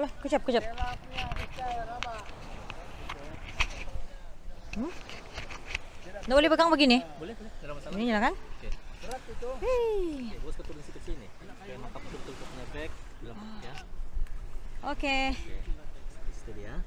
Alah, kejap. Nggak boleh pegang begini? Boleh, dalam masalah. Ini nyalakan? Oke. Berat itu. Oke, bos ke turun ke sini. Kayak mantap betul untuk ngefek dalam ya. Oke. Itu dia.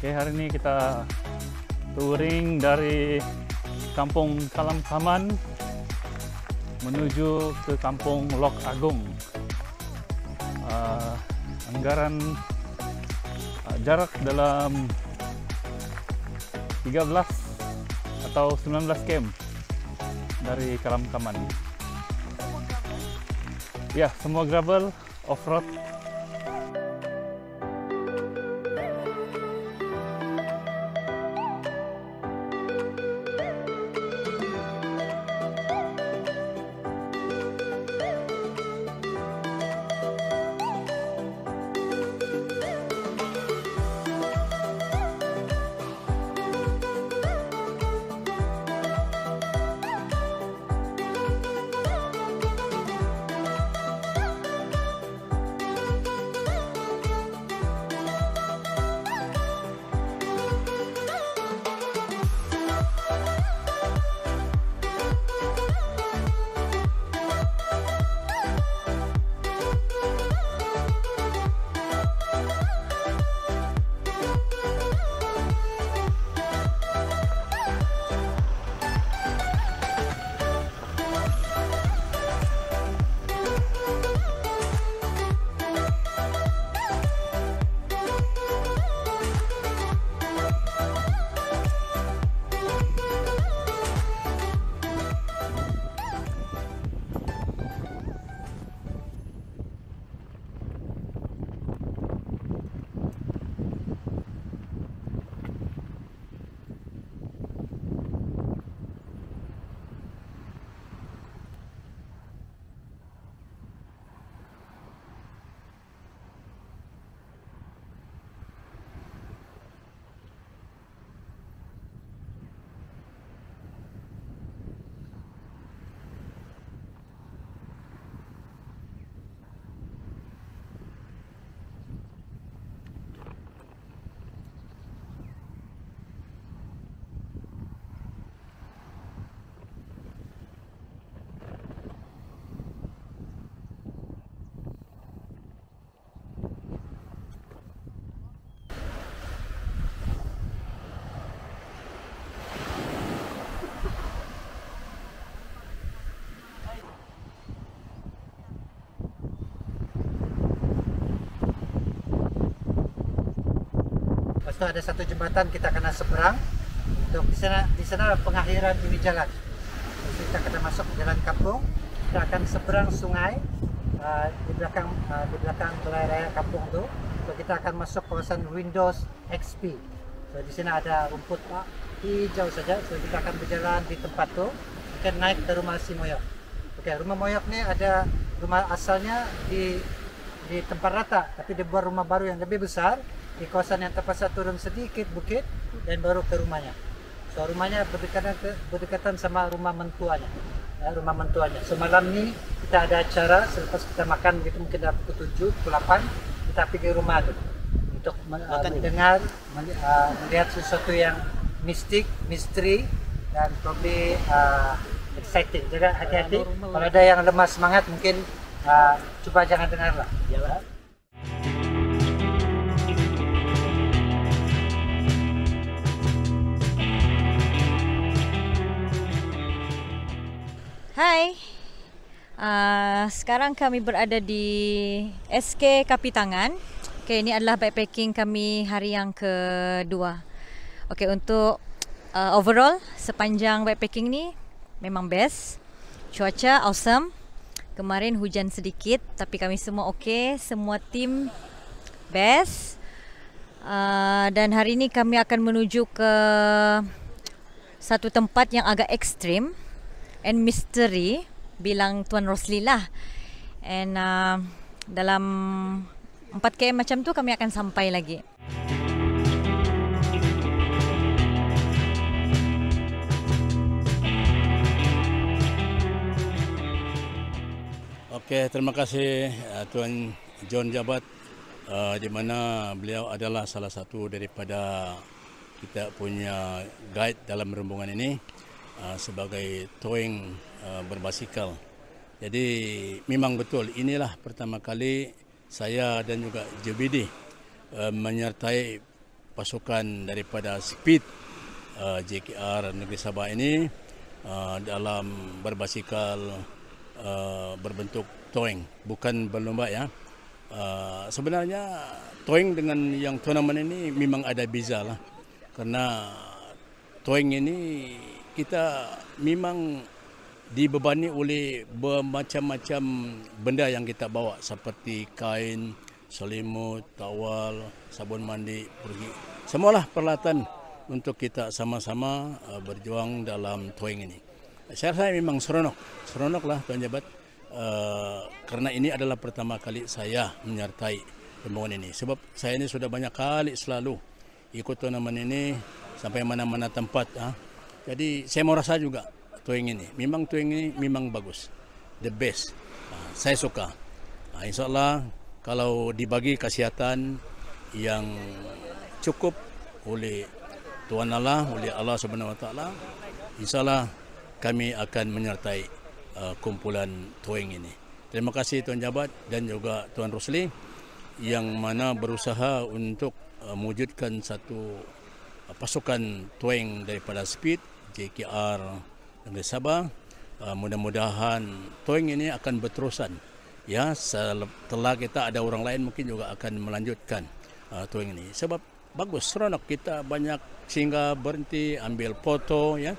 Oke, hari ini kita touring dari Kampung Kalamkaman menuju ke Kampung Lok Agung. Anggaran jarak dalam 13 atau 19 km dari Kalamkaman. Ya, semua gravel, off-road. Lepas itu ada satu jembatan kita kena seberang. Untuk di sana pengakhiran ini jalan. Terus kita kena masuk jalan kampung. Kita akan seberang sungai di belakang balai raya kampung tu. So, kita akan masuk kawasan Windows XP. So, di sini ada rumput hijau saja. So, kita akan berjalan di tempat tu. Kita naik ke rumah si Moyok. Okey, rumah Moyok ni ada rumah asalnya di tempat rata, tapi dia buat rumah baru yang lebih besar di kawasan yang terpaksa turun sedikit bukit dan baru ke rumahnya. So rumahnya berdekatan sama rumah mentuanya. Rumah mentuanya. So malam ni kita ada acara selepas kita makan begitu mungkin dah pukul 7, pukul 8 kita pergi rumah tu untuk mendengar, melihat sesuatu yang mistik, misteri dan probably exciting. Jaga hati-hati. Kalau ada yang lemah semangat mungkin cuba jangan dengarlah. Ya. Hai, sekarang kami berada di SK Kapitangan. Okay, ini adalah backpacking kami hari yang kedua. Okay, untuk Overall, sepanjang backpacking ni memang best. Cuaca awesome. Kemarin hujan sedikit, tapi kami semua okey. Semua tim best. Dan hari ini kami akan menuju ke satu tempat yang agak ekstrim and mystery, bilang Tuan Rosli lah. And dalam 4 km macam tu kami akan sampai lagi. Okey, terima kasih Tuan John Jabat, di mana beliau adalah salah satu daripada kita punya guide dalam rombongan ini sebagai towing berbasikal. Jadi memang betul, inilah pertama kali saya dan juga JBD menyertai pasukan daripada Speed JKR Negeri Sabah ini dalam berbasikal berbentuk towing, bukan berlomba ya. Sebenarnya towing dengan yang turnamen ini memang ada beza lah, karena towing ini kita memang dibebani oleh bermacam-macam benda yang kita bawa, seperti kain, selimut, tawal, sabun mandi, pergi. Semualah peralatan untuk kita sama-sama berjuang dalam towing ini. Saya rasa memang seronok lah Tuan Jabat, karena ini adalah pertama kali saya menyertai rombongan ini. Sebab saya ini sudah banyak kali selalu ikut turnamen ini sampai mana-mana tempat. Jadi saya mau rasa juga towing ini. Memang towing ini memang bagus, the best. Saya suka. InsyaAllah kalau dibagi kesihatan yang cukup oleh Tuhan Allah, oleh Allah Subhanahu Wa Taala, InsyaAllah kami akan menyertai kumpulan towing ini. Terima kasih Tuan Jabat dan juga Tuan Rosli yang mana berusaha untuk mewujudkan satu pasukan towing daripada Speed JKR Negeri Sabah. Mudah-mudahan towing ini akan berterusan. Ya, setelah kita ada orang lain mungkin juga akan melanjutkan towing ini. Sebab bagus, seronok, kita banyak singgah, berhenti, ambil foto ya.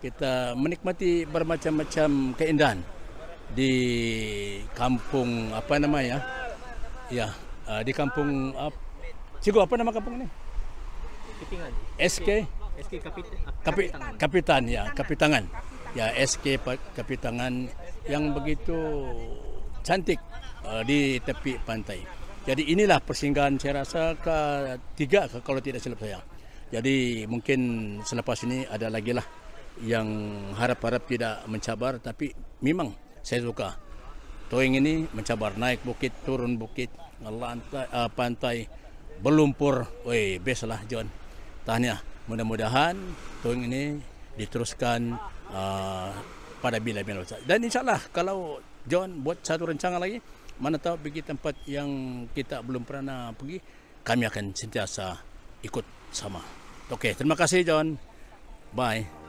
Kita menikmati bermacam-macam keindahan di kampung apa namanya? Ya, di kampung Cigo, apa nama kampung ini? SK Kapitan ya, Kapitangan. Ya, SK Kapitangan yang begitu cantik di tepi pantai. Jadi inilah persinggahan saya rasa ketiga kalau tidak silap saya. Jadi mungkin selepas ini ada lagi lah yang harap-harap tidak mencabar, tapi memang saya suka towing ini mencabar, naik bukit, turun bukit, pantai, berlumpur. Woi, best lah John. Tahniah. Mudah-mudahan towing ini diteruskan pada bila-bila. Dan insyaAllah kalau John buat satu rancangan lagi, mana tahu pergi tempat yang kita belum pernah pergi, kami akan sentiasa ikut sama. Okey, terima kasih John. Bye.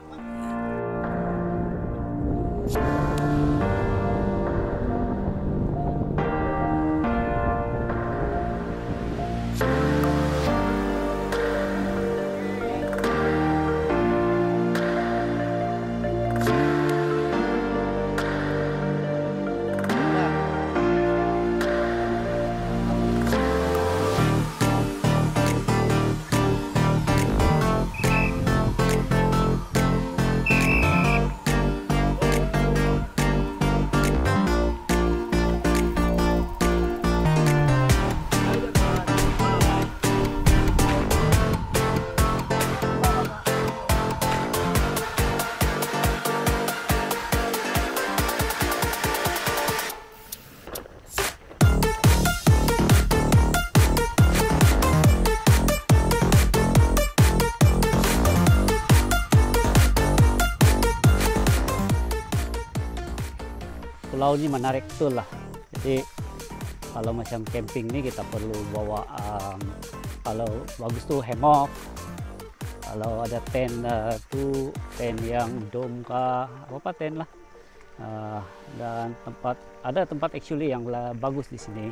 Pulau ini menarik betul lah. Jadi kalau macam camping ni kita perlu bawa kalau bagus tu hammock. Kalau ada tent tu tent yang dome kah apa tent lah. Dan ada tempat actually yang bagus di sini.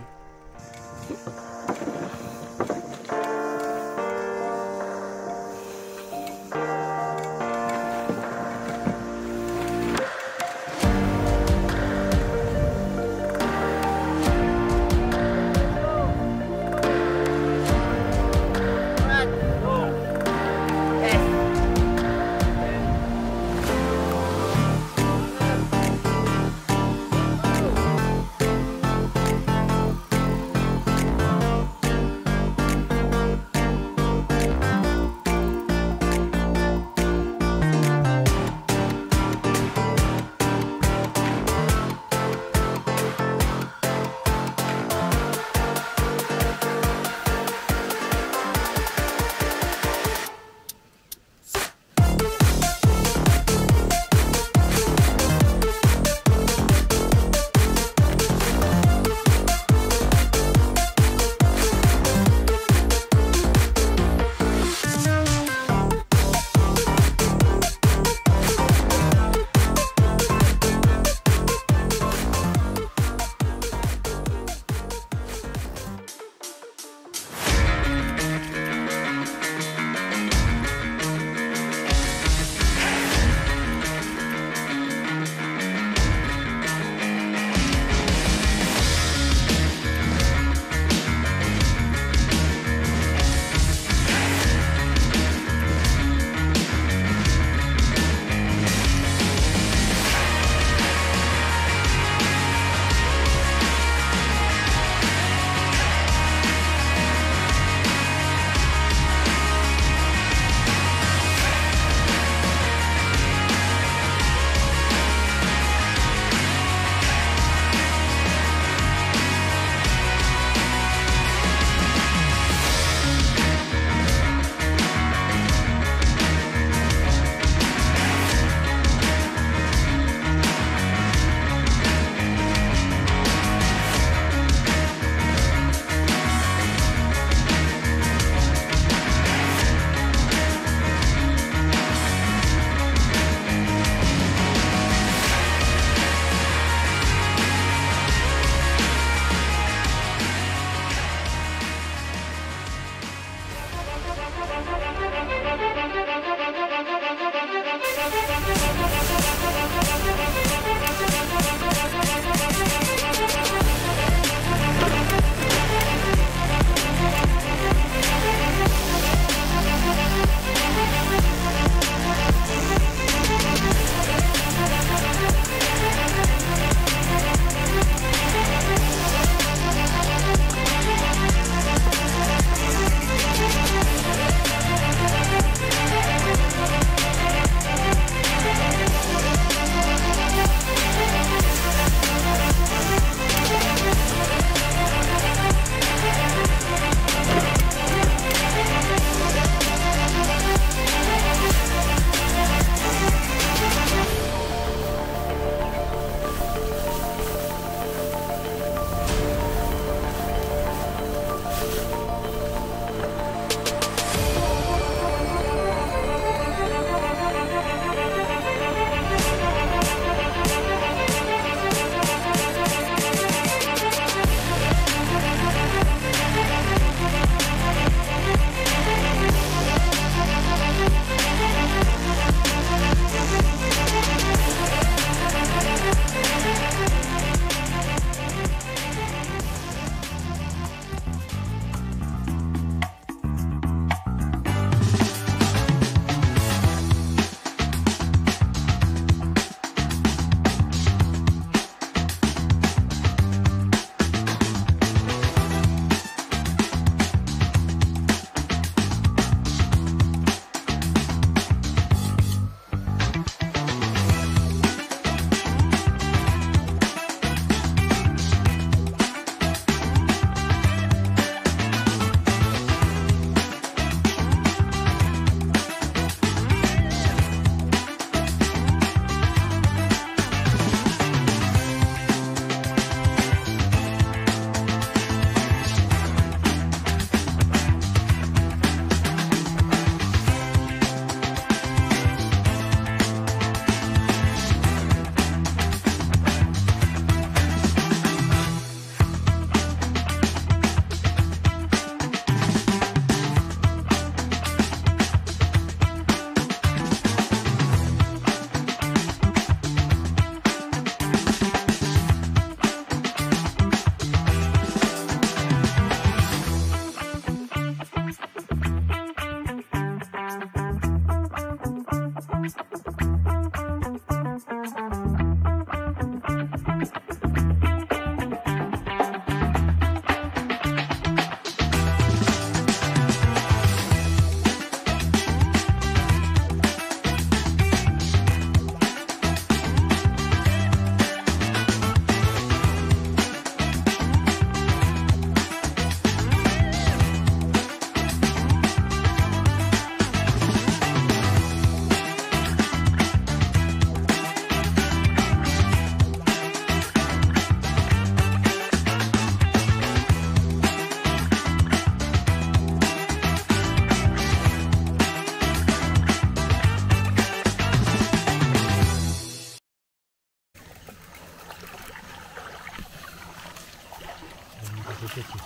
dicuci.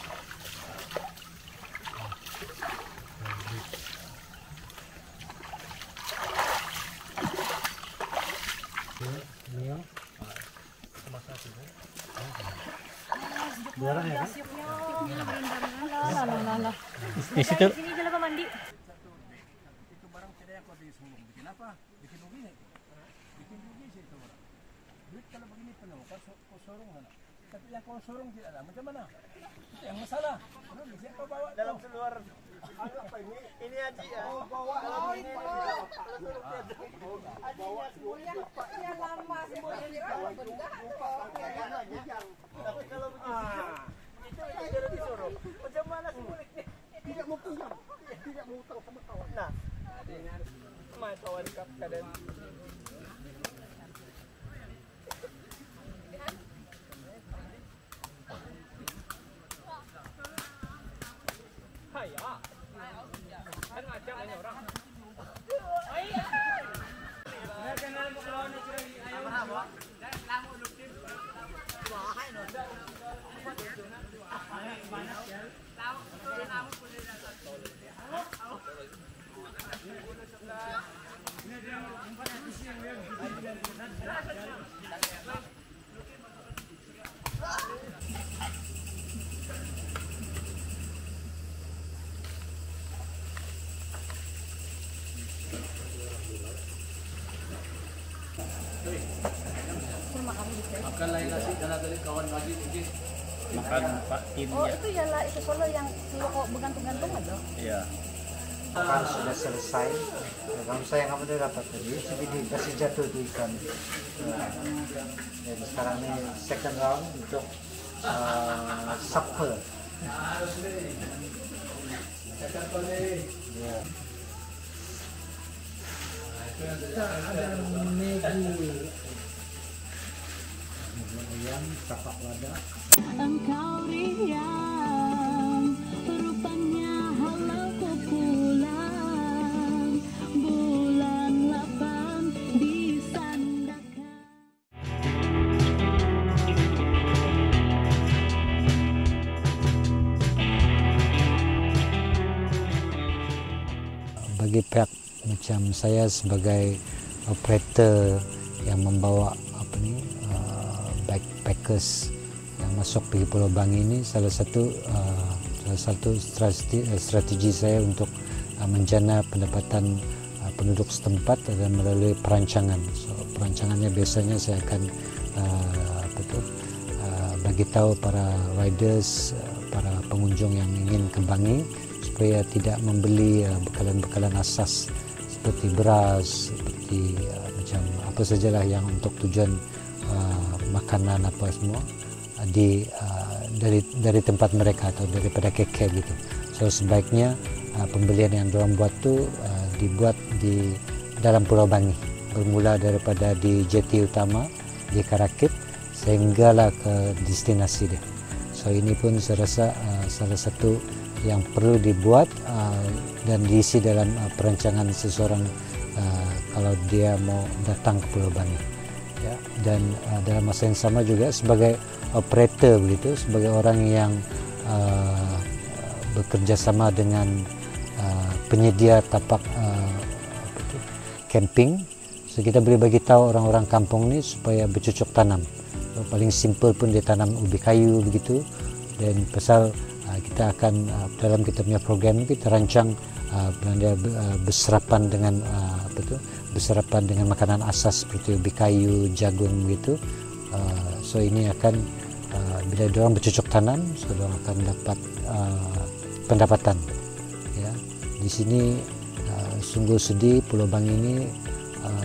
Mio. Dua orang ya kan? Di situ Sini je lah kau mandi. Itu barang tidak yang kau disuruh bikin apa? Bikin rugi nih. Bikin rugi sih itu barang. Duit kalau begini penuh, kau sorong mana? Tapi yang kau sorong tidak ada, macam mana? Itu yang masalah. Belum siapa bawa dalam keluar. Apa ini? Ini Haji ya. Oh, bawa ini. Bawa semuanya. Paknya lama semuanya. Tapi kalau begini, itu tidak disuruh. Macam mana semuanya? Tidak mau pinjam, tidak mau utang sama kawan. Nah, sama kawan kadang. Hai ya, kan ngajak banyak orang. Makan lain nasi karena tadi kawan lagi mungkin makan Pak Tim Oh, ya. itu ialah itu solo yang kok bergantung-gantung ada. Iya. Makan sudah selesai. Kamu sayang kamu udah dapat tadi. Jadi kasih jatuh di ikan. Jadi sekarang ini second round untuk supper. Ya. Kita ada Maggi. Ayam, tapak lada. Engkau riang, rupanya halau ku pulang, bulan 8 di Sandakan. Bagi pihak macam saya sebagai operator yang membawa backpackers yang masuk pergi Pulau Bangi ini salah satu strategi saya untuk menjana pendapatan penduduk setempat adalah melalui perancangan. So, perancangannya biasanya saya akan bagi tahu para riders, para pengunjung yang ingin ke Bangi supaya tidak membeli bekalan-bekalan asas seperti beras, seperti macam apa sajalah yang untuk tujuan makanan apa semua dari tempat mereka atau daripada KK gitu. So sebaiknya pembelian yang diorang buat tu dibuat di dalam Pulau Bangi, bermula daripada di jeti utama di Karakit sehinggalah ke destinasi dia. So ini pun saya rasa salah satu yang perlu dibuat dan diisi dalam perancangan seseorang kalau dia mau datang ke Pulau Bangi. Ya, dan dalam masa yang sama juga sebagai operator begitu, sebagai orang yang bekerja sama dengan penyedia tapak camping, so kita boleh bagi tahu orang-orang kampung ni supaya bercocok tanam. So, paling simple pun dia tanam ubi kayu begitu, dan pasal kita akan dalam kita punya program kita rancang dia berserapan dengan berserapan dengan makanan asas seperti ubi kayu, jagung begitu. So ini akan bila diorang bercocok tanam, so diorang akan dapat pendapatan. Ya, di sini sungguh sedih Pulau Bangi ini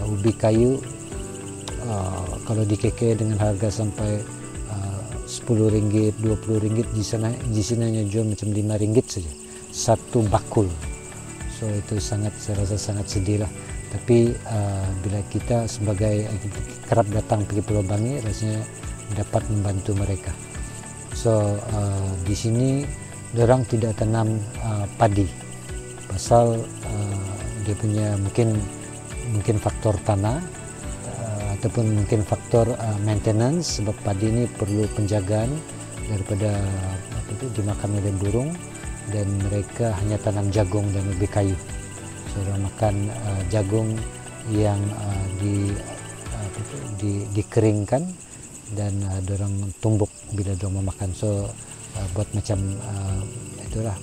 ubi kayu kalau di KK dengan harga sampai RM10, RM20 di sini hanya jual macam RM5 saja satu bakul. So itu saya rasa sangat sedih lah. Tapi bila kita sebagai kerap datang pergi Pulau Bangi, rasanya dapat membantu mereka. So di sini orang tidak tanam padi, pasal dia punya mungkin faktor tanah ataupun mungkin faktor maintenance, sebab padi ini perlu penjagaan daripada dimakan oleh burung, dan mereka hanya tanam jagung dan ubi kayu. So orang makan jagung yang dikeringkan dan dorang tumbuk bila dorang mau makan. So buat macam itulah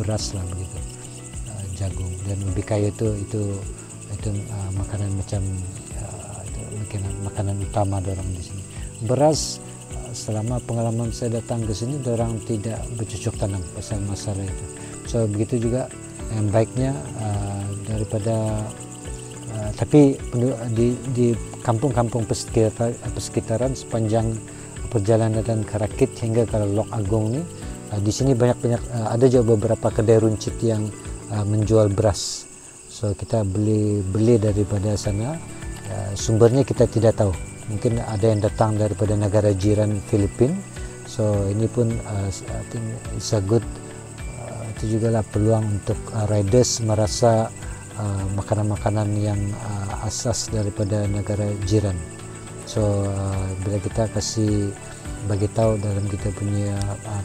beras lah begitu, jagung. Dan ubi kayu itu makanan macam makanan utama dorang di sini. Beras, selama pengalaman saya datang ke sini, dorang tidak bercocok tanam pasal masalah itu. So begitu juga yang baiknya daripada tapi di kampung-kampung persekitaran sepanjang perjalanan ke Rakit hingga ke Lok Agong ni, di sini banyak ada juga beberapa kedai runcit yang menjual beras. So kita beli daripada sana. Sumbernya kita tidak tahu. Mungkin ada yang datang daripada negara jiran Filipina. So ini pun I think it's a good itu juga lah peluang untuk riders merasa makanan-makanan yang asas daripada negara jiran. So bila kita kasih bagi tahu dalam kita punya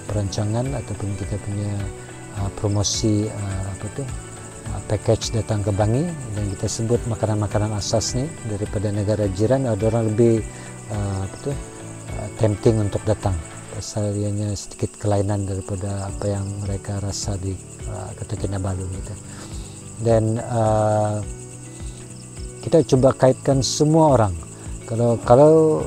perancangan ataupun kita punya promosi package datang ke Bangi, dan kita sebut makanan-makanan asas ni daripada negara jiran, ada orang lebih tempting untuk datang pasal ianya sedikit kelainan daripada apa yang mereka rasa di Kota Kinabalu gitu. Dan kita cuba kaitkan semua orang. Kalau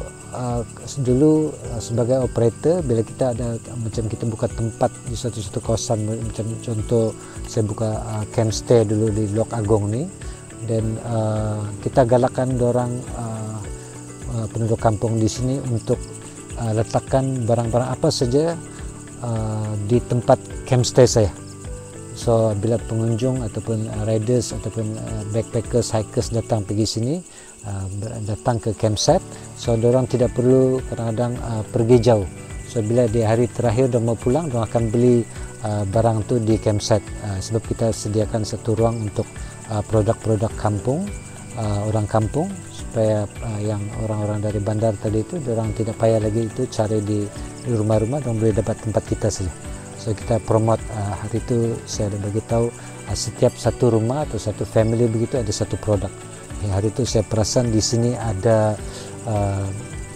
dulu sebagai operator, bila kita ada macam kita buka tempat di satu kawasan, macam contoh saya buka camp stay dulu di Lok Agong ni, dan kita galakkan dorang penduduk kampung di sini untuk letakkan barang-barang apa saja di tempat camp stay saya. So bila pengunjung ataupun riders ataupun backpackers, hikers datang pergi sini, datang ke campsite, so dorang tidak perlu kadang-kadang pergi jauh. So bila di hari terakhir dah mau pulang, dorang akan beli barang tu di campsite, sebab kita sediakan satu ruang untuk produk-produk kampung, orang kampung, supaya yang orang-orang dari bandar tadi itu dorang tidak payah lagi itu cari di rumah-rumah, dorang boleh dapat tempat kita saja. So kita promote hari itu, saya ada bagi tahu setiap satu rumah atau satu family begitu ada satu produk. Hari itu saya perasan di sini ada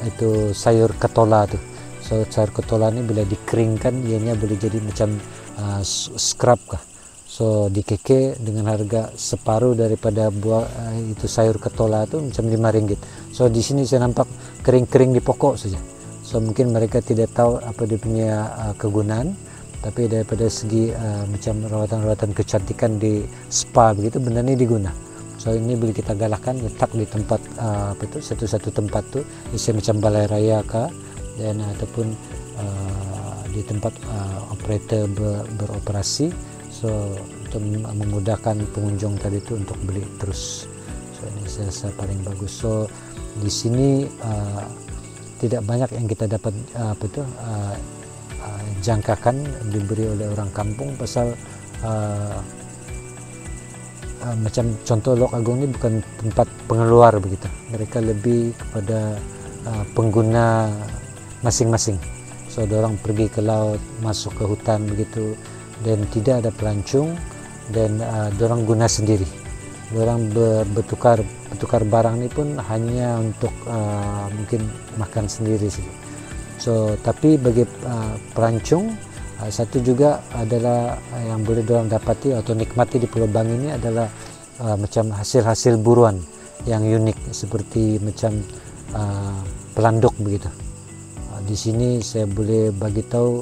itu sayur ketola tu. So sayur ketola ni bila dikeringkan ianya boleh jadi macam scrub kah. So dikeke dengan harga separuh daripada buah itu sayur ketola tu macam RM5. So di sini saya nampak kering-kering di pokok saja. So mungkin mereka tidak tahu apa dia punya kegunaan, tapi daripada segi macam rawatan-rawatan kecantikan di spa begitu, benda ni diguna. So ini boleh kita galakkan letak di tempat satu-satu tempat tu, isi macam balai raya kah, dan ataupun di tempat operator beroperasi. So untuk memudahkan pengunjung tadi tu untuk beli terus. So ini saya rasa paling bagus. So di sini tidak banyak yang kita dapat jangkakan diberi oleh orang kampung pasal macam contoh Lok Agong ni bukan tempat pengeluar begitu. Mereka lebih kepada pengguna masing-masing. So dorang pergi ke laut, masuk ke hutan begitu, dan tidak ada pelancong, dan dorang guna sendiri. Dorang bertukar barang ni pun hanya untuk mungkin makan sendiri saja. So tapi bagi pelancong, satu juga adalah yang boleh dorang dapati atau nikmati di Pulau Bangi ini adalah macam hasil-hasil buruan yang unik, seperti macam pelanduk begitu. Di sini saya boleh bagi tahu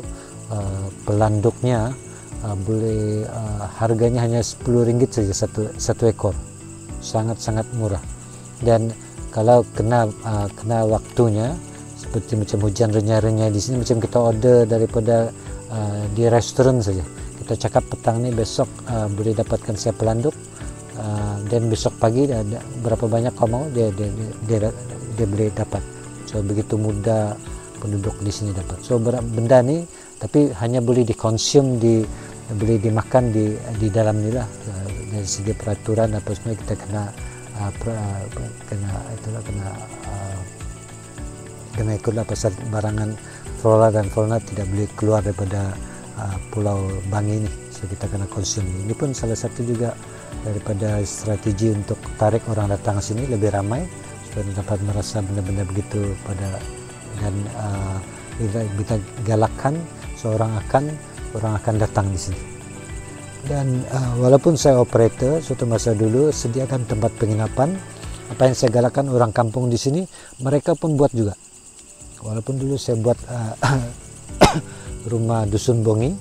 pelanduknya boleh harganya hanya RM10 saja satu ekor, sangat-sangat murah. Dan kalau kena waktunya, seperti macam hujan renyah-renyah di sini, macam kita order daripada di restoran saja, kita cakap petang ni besok boleh dapatkan saya pelanduk, dan besok pagi ada berapa banyak kau mau, dia boleh dapat. So begitu mudah penduduk di sini dapat. So benda ni tapi hanya boleh dikonsum, boleh dimakan di dalam ni lah. Dari segi peraturan apa semua kita kena ikutlah pasal barangan flora dan fauna tidak boleh keluar daripada Pulau Bangi ini. So kita kena konsum. Ini pun salah satu juga daripada strategi untuk tarik orang datang sini lebih ramai supaya dapat merasa benda-benda begitu pada, dan kita galakkan orang akan datang di sini. Dan walaupun saya operator suatu masa dulu sediakan tempat penginapan, apa yang saya galakkan orang kampung di sini mereka pun buat juga. Walaupun dulu saya buat rumah dusun bongi,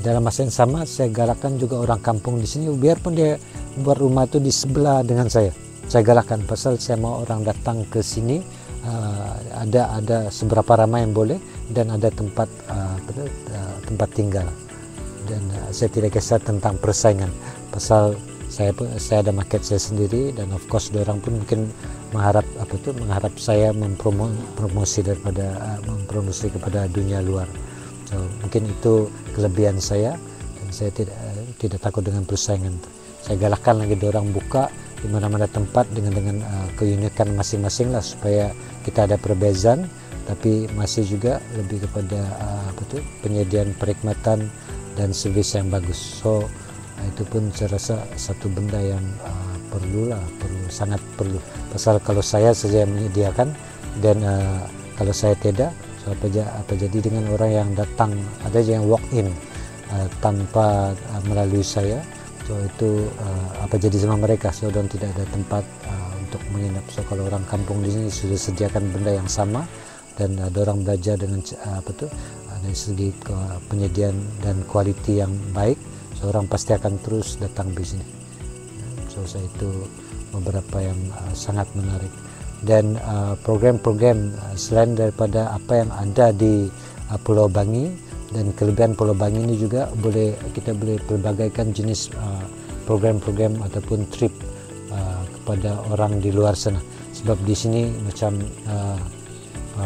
dalam masa yang sama saya galakkan juga orang kampung di sini, biarpun dia buat rumah itu di sebelah dengan saya galakkan, pasal saya mau orang datang ke sini, ada seberapa ramai yang boleh dan ada tempat tinggal, dan saya tidak kisah tentang persaingan, pasal saya ada market saya sendiri, dan of course orang pun mungkin mengharap saya mempromosi kepada dunia luar. So, mungkin itu kelebihan saya, dan saya tidak takut dengan persaingan. Saya galakkan lagi orang buka di mana-mana tempat dengan keunikan masing-masing lah, supaya kita ada perbezaan tapi masih juga lebih kepada penyediaan perkhidmatan dan servis yang bagus. So itu pun saya rasa satu benda yang sangat perlu. Pasal kalau saya saja menyediakan dan kalau saya tidak, so apa jadi dengan orang yang datang, ada yang walk in tanpa melalui saya, so itu apa jadi sama mereka, so dan tidak ada tempat untuk menginap. So kalau orang kampung di sini sudah sediakan benda yang sama, dan ada orang belajar dengan dari segi penyediaan dan kualiti yang baik, seorang pasti akan terus datang di sini. So saya itu beberapa yang sangat menarik, dan program-program selain daripada apa yang ada di Pulau Bangi, dan kelebihan Pulau Bangi ini juga kita boleh pelbagaikan jenis program-program ataupun trip kepada orang di luar sana, sebab di sini macam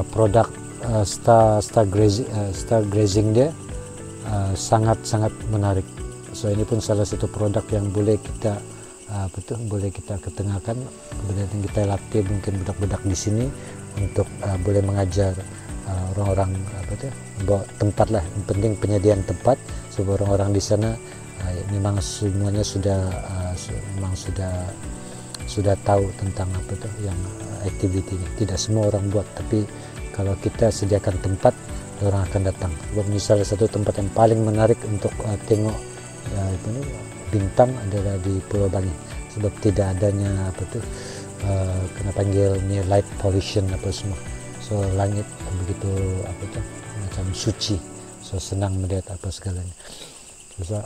produk star grazing dia sangat-sangat menarik. So ini pun salah satu produk yang boleh kita ketengahkan, kemudian kita latih mungkin budak-budak di sini untuk boleh mengajar orang-orang bawa tempat lah. Yang penting penyediaan tempat, sebab orang-orang di sana memang semuanya sudah tahu tentang yang aktiviti ini. Tidak semua orang buat, tapi kalau kita sediakan tempat, orang akan datang. Sebab misalnya satu tempat yang paling menarik untuk tengok bintang adalah di Pulau Bangi, sebab tidak adanya kena panggil near light pollution apa semua. So langit begitu macam suci, so senang melihat apa segalanya. So,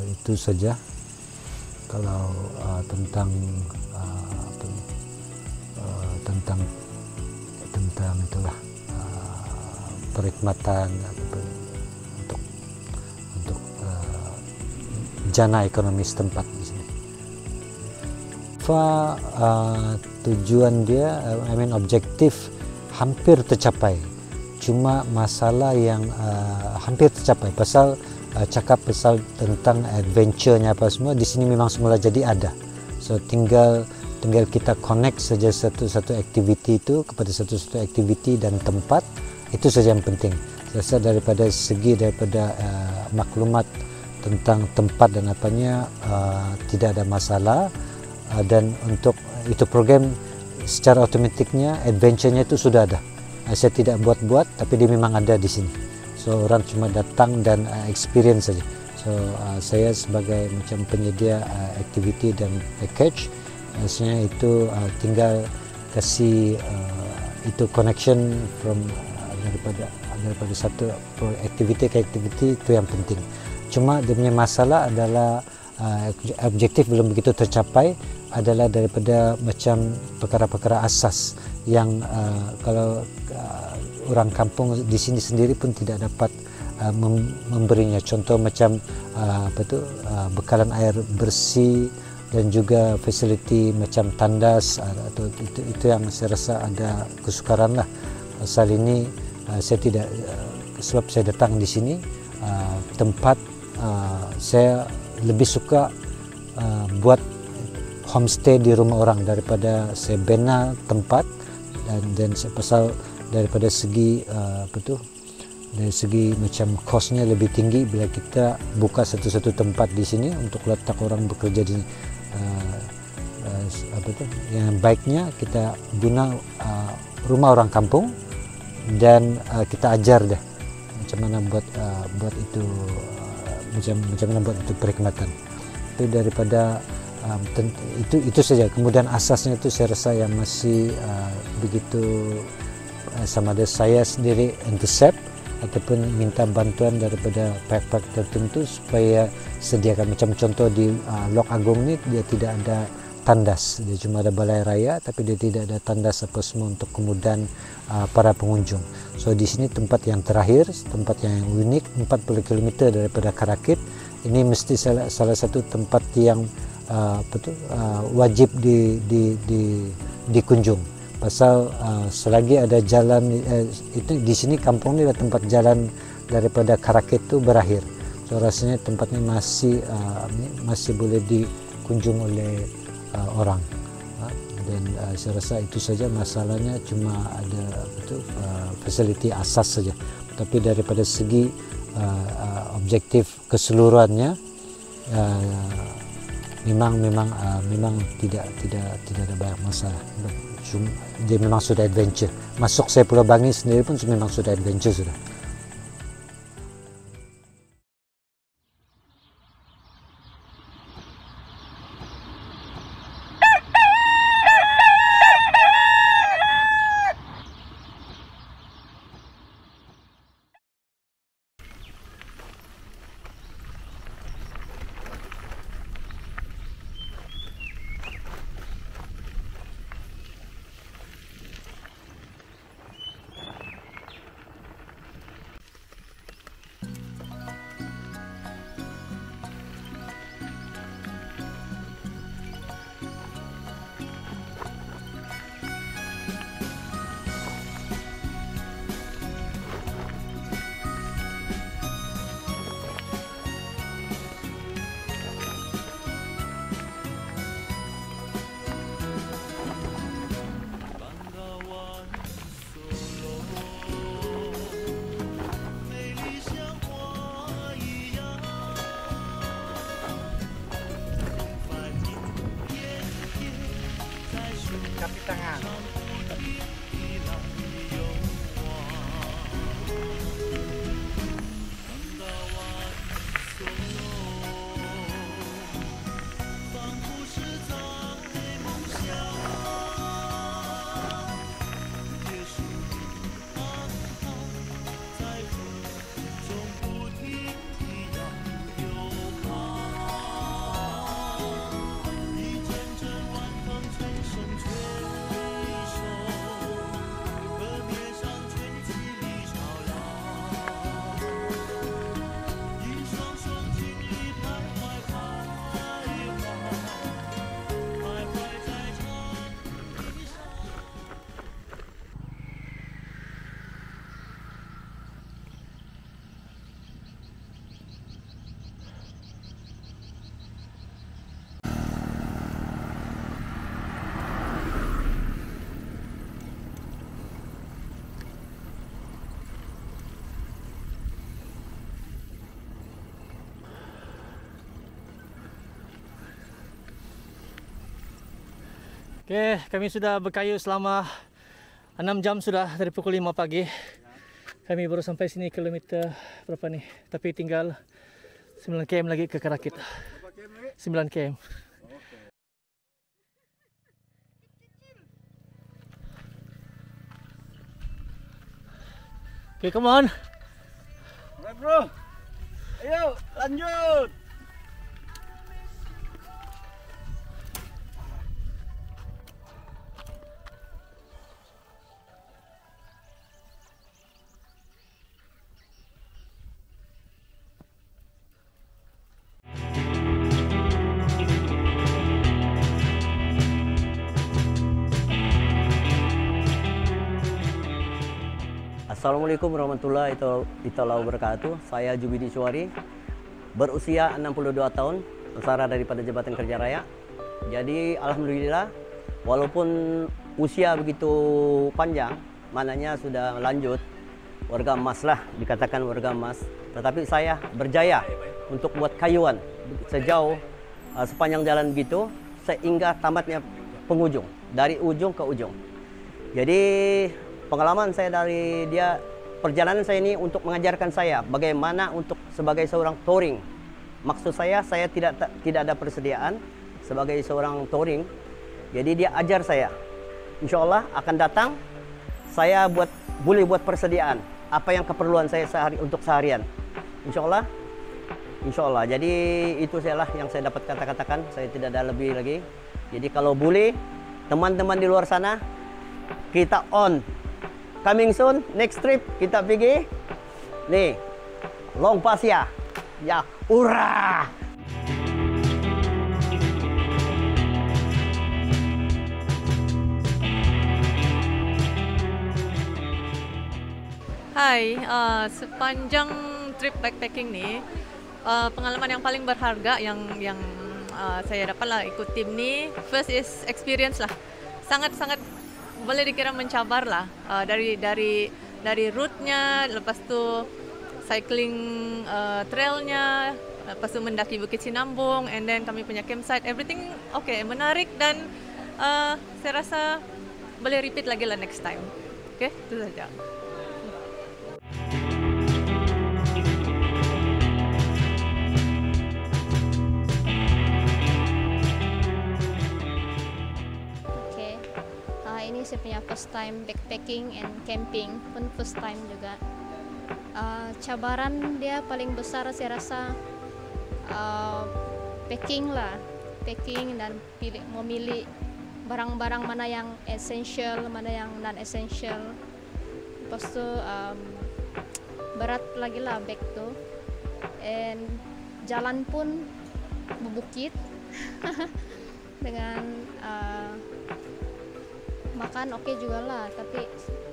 itu saja kalau tentang itulah perkhidmatan untuk jana ekonomi setempat di sini. Tujuan dia, objektif hampir tercapai. Cuma masalah yang hampir tercapai, pasal cakap pasal tentang adventure-nya apa semua di sini memang semula jadi ada. So tinggal kita connect saja satu aktiviti itu kepada satu aktiviti dan tempat, itu saja yang penting. Saya daripada maklumat tentang tempat dan apanya tidak ada masalah, dan untuk itu program secara otomatiknya adventure-nya itu sudah ada. Saya tidak buat-buat, tapi dia memang ada di sini. So orang cuma datang dan experience saja. So saya sebagai macam penyedia aktiviti dan package, maksudnya itu tinggal kasih itu connection from daripada satu aktiviti ke aktiviti, itu yang penting. Cuma dia punya masalah adalah objektif belum begitu tercapai, adalah daripada macam perkara-perkara asas yang kalau orang kampung di sini sendiri pun tidak dapat memberinya. Contoh macam bekalan air bersih dan juga fasiliti macam tandas, atau itu yang saya rasa ada kesukaran lah. Pasal ini saya tidak, sebab saya datang di sini tempat, saya lebih suka buat homestay di rumah orang daripada saya bina tempat, dan pasal daripada segi dari segi macam kosnya lebih tinggi bila kita buka satu-satu tempat di sini untuk letak orang bekerja di yang baiknya kita guna rumah orang kampung dan kita ajar deh macam mana buat itu macam mana buat itu perkhidmatan. Itu daripada itu saja. Kemudian asasnya itu saya rasa yang masih begitu sama ada saya sendiri intercept ataupun minta bantuan daripada pihak-pihak tertentu supaya sediakan macam contoh di Lok Agung ni dia tidak ada tandas, dia cuma ada balai raya tapi dia tidak ada tandas apa semua untuk kemudahan para pengunjung. So di sini tempat yang terakhir, tempat yang unik 40 km daripada Karakit. Ini mesti salah satu tempat yang wajib dikunjung. Pasal selagi ada jalan itu di sini kampung ni ada tempat jalan daripada Karakit tu berakhir. So rasanya tempat ni masih boleh dikunjung oleh orang. Dan saya rasa itu saja masalahnya, cuma ada fasiliti asas saja. Tapi daripada segi objektif keseluruhannya memang tidak ada banyak masalah. Dia memang sudah adventure. Masuk saya Pulau Bangi sendiri pun memang sudah adventure sudah. Kaki tangan. Oke, kami sudah berkayu selama 6 jam sudah dari pukul 5 pagi. Kami baru sampai sini kilometer berapa nih? Tapi tinggal 9 km lagi ke Karakit. 9 km. Oke, come on. Alright, bro. Ayo, lanjut. Assalamualaikum warahmatullahi wabarakatuh. Saya Jubidi Syuari, berusia 62 tahun, Tentara daripada Jabatan Kerja Raya. Jadi alhamdulillah, walaupun usia begitu panjang, mananya sudah lanjut, warga emas lah, dikatakan warga emas. Tetapi saya berjaya untuk buat kayuan sejauh sepanjang jalan begitu sehingga tamatnya penghujung, dari ujung ke ujung. Jadi pengalaman saya dari dia, perjalanan saya ini untuk mengajarkan saya bagaimana untuk sebagai seorang touring. Maksud saya tidak ada persediaan sebagai seorang touring. Jadi dia ajar saya. Insya Allah akan datang, saya boleh buat persediaan apa yang keperluan saya untuk seharian. Insya Allah. Jadi itu sajalah yang saya dapat katakan. Saya tidak ada lebih lagi. Jadi kalau boleh, teman-teman di luar sana, kita on. Coming soon, next trip kita pergi nih, Long Pasya. Ya, ura! Hai, sepanjang trip backpacking nih, pengalaman yang paling berharga yang saya dapat lah ikut tim nih. First is experience lah, sangat boleh dikira mencabar lah, dari route-nya, lepas tu cycling trailnya, lepas tu mendaki Bukit Sinambung, and then kami punya campsite, everything okay, menarik dan saya rasa boleh repeat lagi lah next time. Okay, itu saja. Ini saya punya first time backpacking and camping, pun first time juga. Cabaran dia paling besar saya rasa packing dan memilih barang-barang mana yang essential, mana yang non essential. Lepas tu berat lagi lah bag tu, and jalan pun berbukit dengan makan oke juga lah, tapi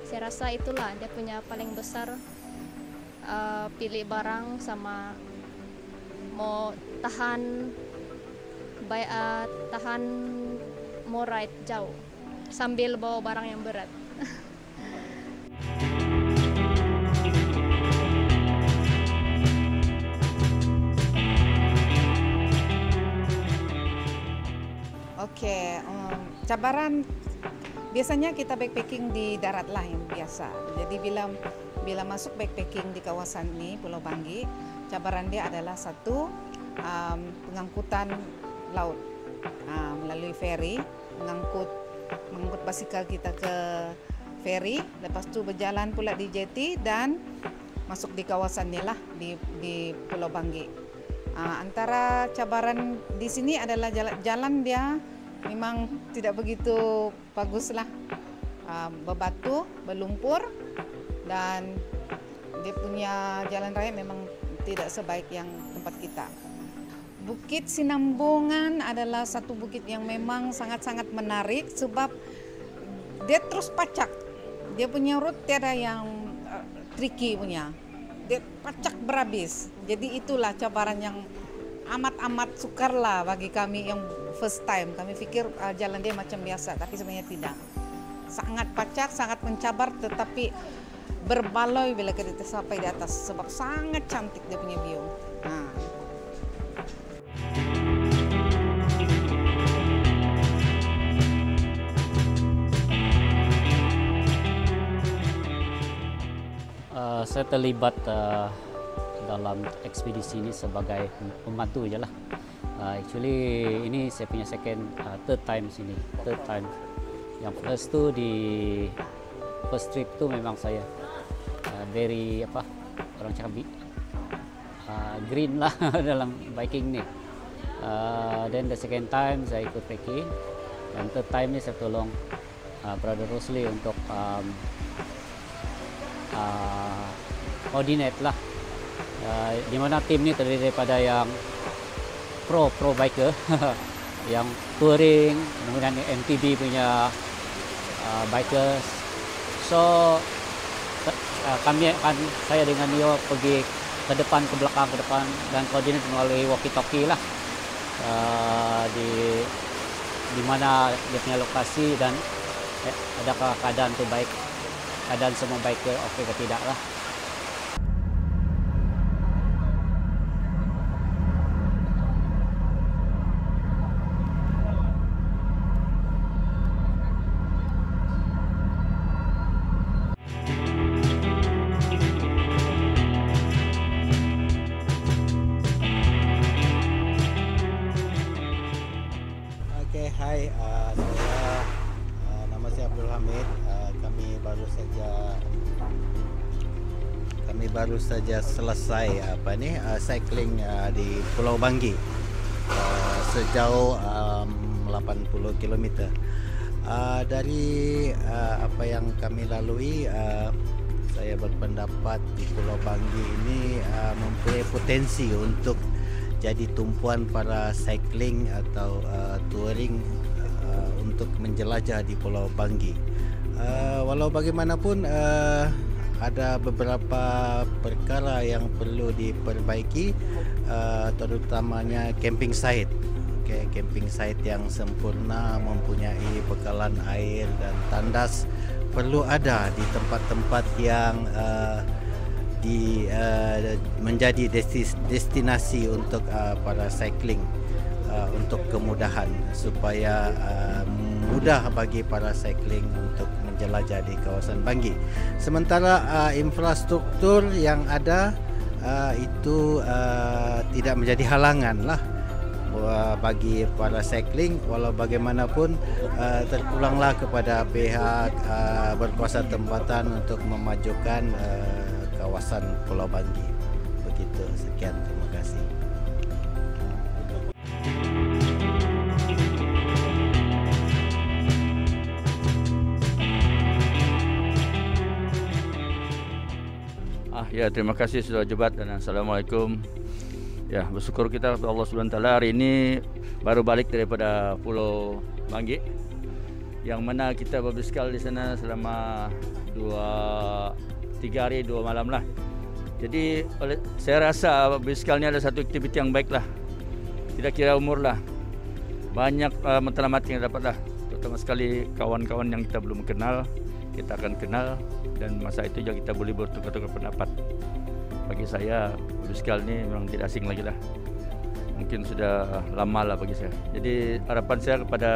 saya rasa itulah dia punya paling besar, pilih barang sama mau tahan mau ride jauh sambil bawa barang yang berat. Oke, cabaran biasanya kita backpacking di darat lah yang biasa. Jadi bila masuk backpacking di kawasan ini Pulau Banggi, cabaran dia adalah satu, pengangkutan laut melalui ferry, mengangkut basikal kita ke ferry, lepas itu berjalan pula di jeti dan masuk di kawasan ini lah di Pulau Banggi. Antara cabaran di sini adalah jalan dia memang tidak begitu bagus lah, berbatu, berlumpur, dan dia punya jalan raya memang tidak sebaik yang tempat kita. Bukit Sinambungan adalah satu bukit yang memang sangat-sangat menarik sebab dia terus pacak. Dia punya route tiada yang tricky punya. Dia pacak berhabis. Jadi itulah cabaran yang amat sukar lah bagi kami yang first time. Kami pikir jalan dia macam biasa, tapi sebenarnya tidak. Sangat pacak, sangat mencabar, tetapi berbaloi bila kita sampai di atas sebab sangat cantik dia punya view. Saya terlibat dalam ekspedisi ini sebagai pembantu je lah. Actually ini saya punya third time sini, third time. Yang first tu di first trip tu memang saya very orang cakap green lah dalam biking ni. Then the second time saya ikut packing, dan third time ni saya tolong Brother Rosli untuk coordinate lah, di mana tim ni terdiri daripada yang pro biker yang touring, kemudian MTB punya bikers. So saya dengan Nio pergi ke depan, ke belakang, ke depan, dan koordinat melalui walkie-talkie lah, di mana dia punya lokasi dan adakah keadaan tu baik, keadaan semua biker okey ke tidak lah. baru saja selesai cycling di Pulau Banggi sejauh 80 km. Dari apa yang kami lalui, saya berpendapat di Pulau Banggi ini mempunyai potensi untuk jadi tumpuan para cycling atau touring untuk menjelajah di Pulau Banggi. Walau bagaimanapun ada beberapa perkara yang perlu diperbaiki, terutamanya camping site. Camping site yang sempurna, mempunyai bekalan air dan tandas perlu ada di tempat-tempat yang menjadi destinasi untuk para cycling, untuk kemudahan supaya mudah bagi para cycling untuk menjelajah di kawasan Banggi. Sementara infrastruktur yang ada itu tidak menjadi halangan lah bagi para cycling. Walau bagaimanapun terpulanglah kepada pihak berkuasa tempatan untuk memajukan kawasan Pulau Banggi. Begitu, sekian, terima kasih. Ya, terima kasih sudah jebat dan assalamualaikum. Ya, bersyukur kita kepada Allah SWT hari ini baru balik daripada Pulau Banggi, yang mana kita berbisikal di sana selama 3 hari 2 malam lah. Jadi saya rasa berbisikal ini adalah satu aktiviti yang baik lah, tidak kira umur lah. Banyak matlamat yang dapat lah, terutama sekali kawan-kawan yang kita belum kenal, kita akan kenal, dan masa itu juga kita boleh bertukar-tukar pendapat. Bagi saya berbisikal ini memang tidak asing lagi lah, mungkin sudah lama lah bagi saya. Jadi harapan saya kepada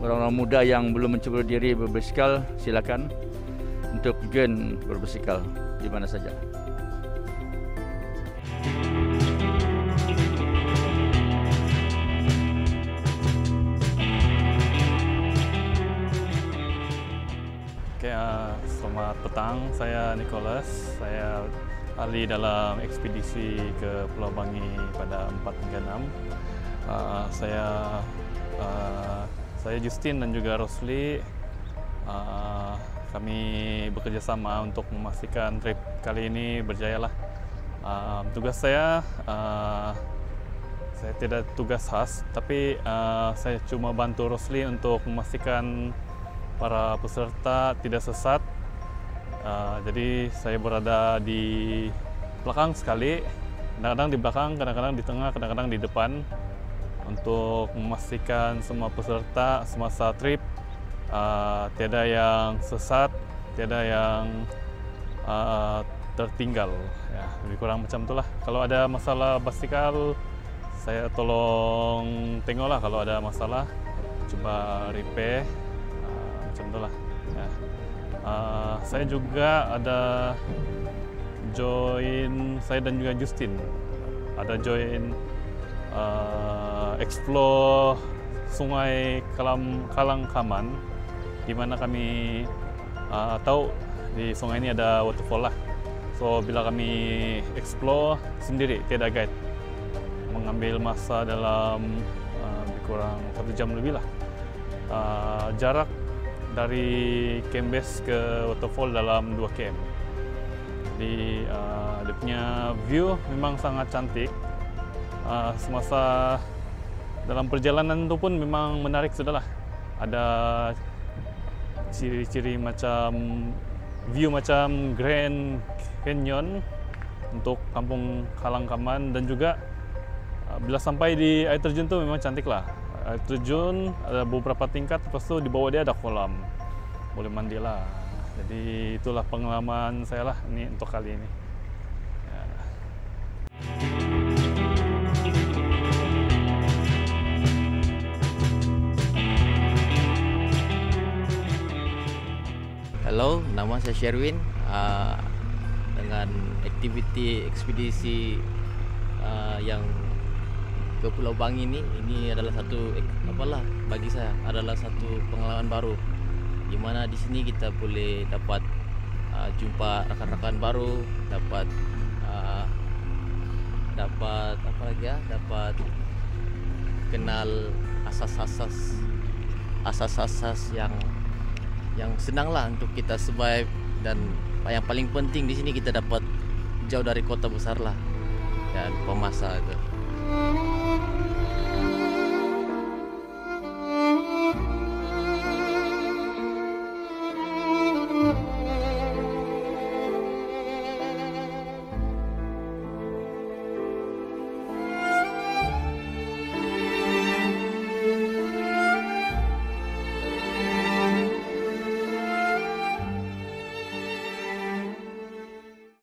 orang-orang muda yang belum mencoba diri berbisikal, silakan untuk join berbisikal di mana saja. Selamat petang, saya Nicholas. Saya ahli dalam ekspedisi ke Pulau Banggi pada 4 hingga 6. Saya Justin dan juga Rosli. Kami bekerja sama untuk memastikan trip kali ini berjaya lah. Tugas saya tidak tugas khas, tapi saya cuma bantu Rosli untuk memastikan para peserta tidak sesat. Jadi saya berada di belakang sekali, kadang-kadang di belakang, kadang-kadang di tengah, kadang-kadang di depan, untuk memastikan semua peserta semasa trip tiada yang sesat, tiada yang tertinggal. Ya, lebih kurang macam itulah. Kalau ada masalah basikal, saya tolong tengoklah. Kalau ada masalah, coba repair. Macam itulah. Ya. Saya juga ada join, saya dan juga Justin ada join explore sungai Kalangkaman, di mana kami tahu di sungai ini ada waterfall lah. So bila kami explore sendiri, tiada guide, mengambil masa dalam lebih kurang 1 jam lebih lah. Jarak dari camp base ke waterfall dalam 2 km. Jadi dia punya view memang sangat cantik. Semasa dalam perjalanan itu pun memang menarik sudahlah. Ada ciri-ciri macam view macam Grand Canyon untuk kampung Kalangkaman, dan juga bila sampai di air terjun itu memang cantik lah. Air terjun ada beberapa tingkat, lepas itu di bawah dia ada kolam, boleh mandi lah. Jadi itulah pengalaman saya lah ini untuk kali ini. Ya. Halo, nama saya Sherwin. Dengan aktiviti ekspedisi yang ke Pulau Banggi ini adalah satu bagi saya adalah satu pengalaman baru, di mana di sini kita boleh dapat jumpa rakan-rakan baru, dapat apa lagi ya, dapat kenal asas-asas yang senang lah untuk kita survive, dan yang paling penting di sini kita dapat jauh dari kota besar lah dan pemasa itu.